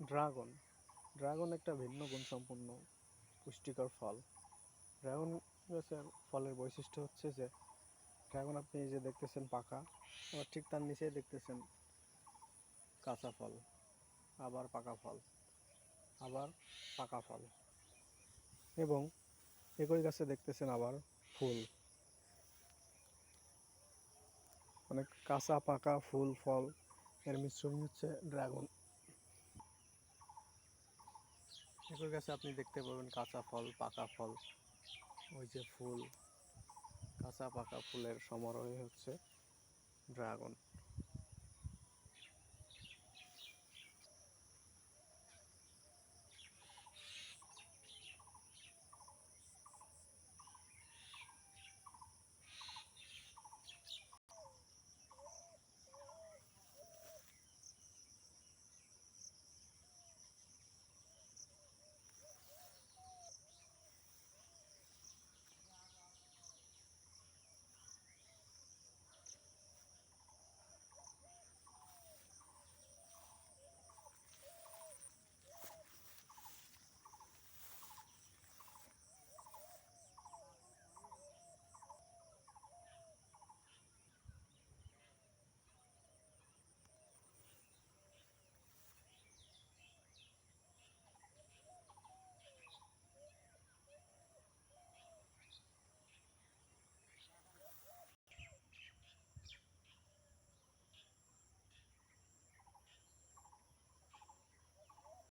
Dragon dragon একটা ভিন্ন গুণসম্পন্ন পুষ্টিকর ফল। ড্রাগন গাছের ফলের বৈশিষ্ট্য হচ্ছে যে ড্রাগন আপনি যে দেখতেছেন পাকা, আবার ঠিক তার নিচেই দেখতেছেন কাঁচা ফল, আবার পাকা ফল, আবার পাকা ফল, এবং একই গাছে দেখতেছেন আবার ফুল। মানে কাঁচা পাকা ফুল ফল এর মিশ্রণই হচ্ছে ড্রাগন। একই গাছে আপনি দেখতে পাবেন কাঁচা ফল, পাকা ফল, ওই যে ফুল, কাঁচা পাকা ফুলের সমারোহে হচ্ছে ড্রাগন।